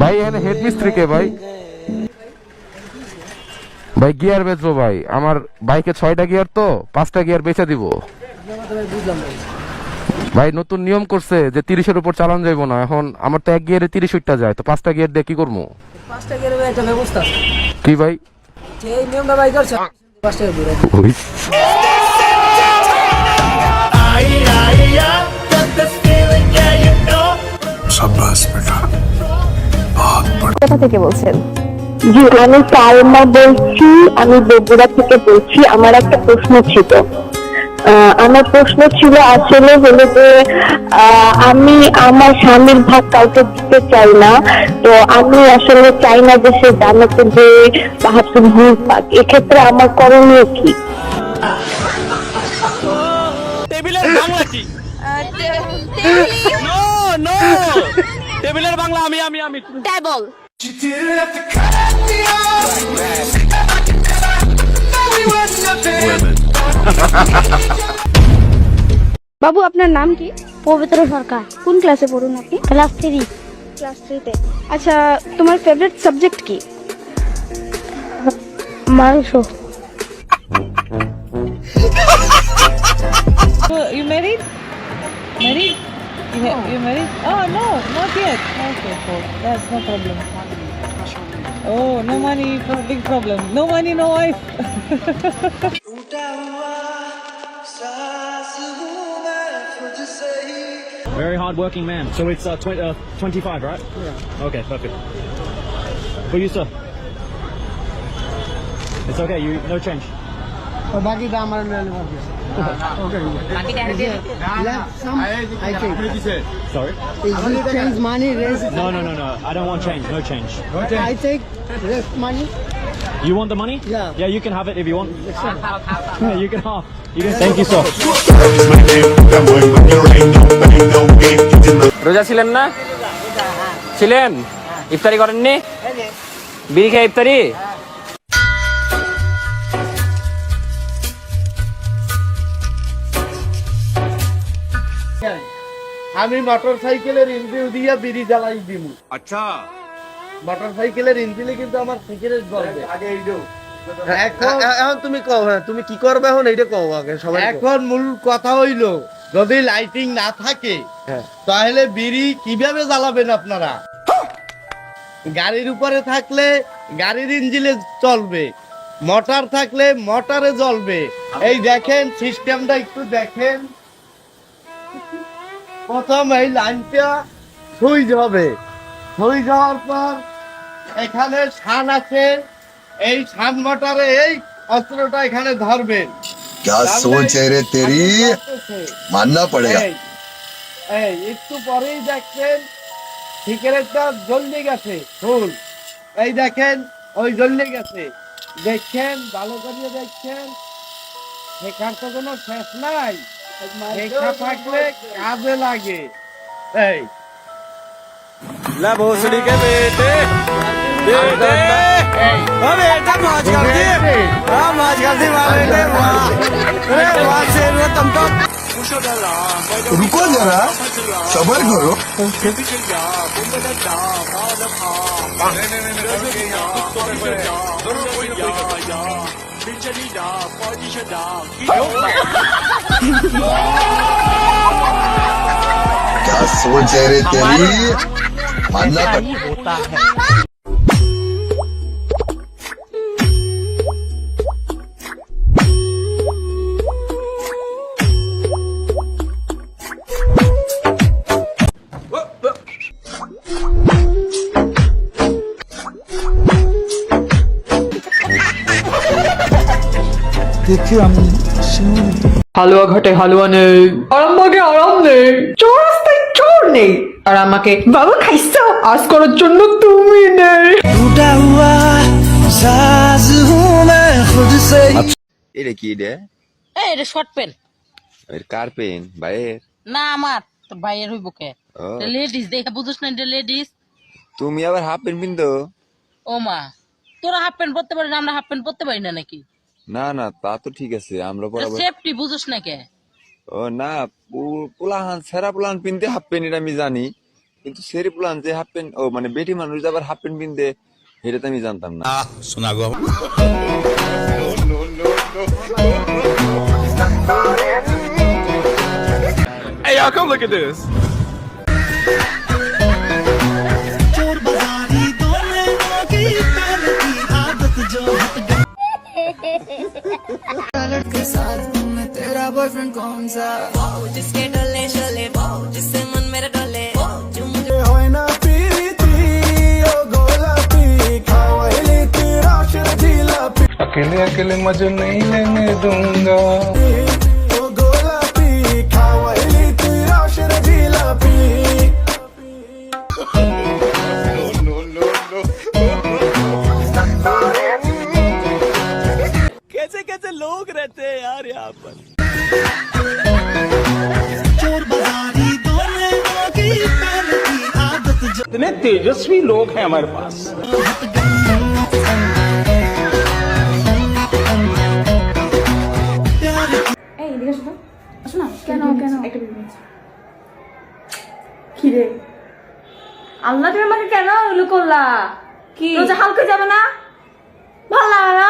ভাই এখানে হেড মিস্ত্রি কে ভাই? ভাই গিয়ার বেচবো ভাই, আমার বাইকে 6টা গিয়ার তো 5টা গিয়ার বেচে দিব ভাই। নতুন নিয়ম করছে যে 30-এর উপর চালান যাইবো না। এখন আমার তো এক গিয়ারে 30 উঠটা যায়, তো 5টা গিয়ার দিয়ে কি করবো? 5টা গিয়ারের একটা ব্যবস্থা আছে। কি ভাই? এই নিয়মটা ভাই করছে 5টা গিয়ার। ওই शाबाश बेटा, बहुत बढ़िया। কোথা থেকে বলছেন? জি, আমি সালমা বলছি, আমি বগুড়া থেকে বলছি। আমার একটা প্রশ্ন ছিল। আমার প্রশ্ন ছিল আসলে হলো যে আমি আমার স্বামীর ভাগ কাউকে দিতে চাই না, তো আমি আসলে চাই না যে সে জানাতে যে বাহাদুর ভুল পাক। এক্ষেত্রে আমার করণীয় কি? টেবিলের বাংলা কি? নো নো, টেবিলের বাংলা আমি টেবল। বাবু আপনার নাম কি? পবিত্র সরকার। কোন ক্লাসে পড়ুন আপনি? ক্লাস 3। ক্লাস 3-তে। আচ্ছা, তোমার ফেভারিট সাবজেক্ট কি? মাংস। You married? Married? You married? Oh no, not yet. Okay, cool. That's no problem. Oh, no money, big problem. No money, no wife. Very hard working man. So it's 25, right? Yeah. Okay, perfect. For you, sir. It's okay. You no change. বাকি দা আমার নেলে বাকি আছে। ওকে বাকি দা দিয়ে some I think Sorry. is it change money rest No. I don't want change. No change. I take rest money. You want the money? Yeah. Yeah, you can have it if you want. Yeah, you can have. You can. Thank you, sir. রোজা ছিলেন না? ছিলেন? ইফতারি করেননি? বিড়ি খেয়ে ইফতারি? আমি মোটরসাইকেলের ইঞ্জিন দিয়ে বিড়ি জ্বালাই দিব। আচ্ছা, মোটরসাইকেলের ইঞ্জিনে কিন্তু আমার সিগারেট জ্বলবে। এখন তুমি কও, হ্যাঁ তুমি কি করবে এখন এইটা কও আগে সবাই। এখন মূল কথা হইলো, যদি লাইটিং না থাকে তাহলে বিড়ি কিভাবে জ্বালাবেন আপনারা? গাড়ির উপরে থাকলে গাড়ির ইঞ্জিনে চলবে, মোটর থাকলে মোটরে জ্বলবে। এই দেখেন সিস্টেমটা একটু দেখেন। প্রথম এই লাইনটা সুইচ হবে, সুইচ হওয়ার পর এখানে শান আছে, এই শান মোটরে এই অস্ত্রটা এখানে ধরবেন। क्या सोच है रे तेरी, मानना पड़ेगा। এই একটু পরেই দেখছেন সিগারেটটা জ্বলে গেছে ফুল। এই দেখেন ওই জ্বলে গেছে, দেখছেন ভালো করে দেখছেন। শেখার তো কোনো শেষ নাই, শেখা থাকলে কাজে লাগে। এই ला भोसड़ी के बेटे बेटे ओ बेटा मौज कर दी, हां मौज कर दी बेटे। वाह अरे वाह से तुम तो रुको जरा, सबर करो। क्या सोच है रे तेरी, मानना पड़ेगा। হালুয়া ঘাটে হালুয়া নেই, আরামবাগে আরাম নেই, চৌরাস্তায় চোর নেই, আর আমাকে বাবা খাইছো আজ করার জন্য তুমি নেই। এটা কি রে? এটা শর্ট পেন। এর কার পেন? ভাইয়ের না আমার, তোর ভাইয়ের হইব কে? লেডিস দেখা বুঝছ না, এটা লেডিস। তুমি আবার হাফ প্যান্ট পিনতো? ও মা, তোরা হাফ প্যান্ট পরতে পারি না, আমরা হাফ প্যান্ট পরতে পারি না নাকি? না তা তো ঠিক আছে, আমরা পরাবো। সেফটি বুঝছ না কে? ও না, পোলাহান সেরা পোলাহান পিনতে হাফ প্যান্ট এটা আমি জানি, কিন্তু সেরি পোলাহান যে হাফ প্যান্ট, ও মানে বেটি মানুষ যে আবার হাফ প্যান্ট পিনতে, এটা তো আমি জানতাম না। শোনা গো Hey, y'all, come look at this. जिसके डोले शोले जिससे मन मेरा डोले जो मुझे अकेले अकेले मजे नहीं लेने दूंगा। कैसे कैसे लोग रहते हैं यार यहाँ पर। इतने तेजस्वी लोग हैं हमारे पास। এই এদিকে আসো তো। আসো না। কেন কেন? একটা মিনিট। কি রে? আল্লাহ তুমি আমাকে কেন এগুলো করলা? কি? রোজা হালকা যাবে না? ভালো লাগে না?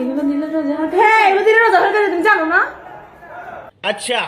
এগুলো দিলে রোজা হালকা? হ্যাঁ, এগুলো দিলে রোজা হালকা তুমি জানো না? আচ্ছা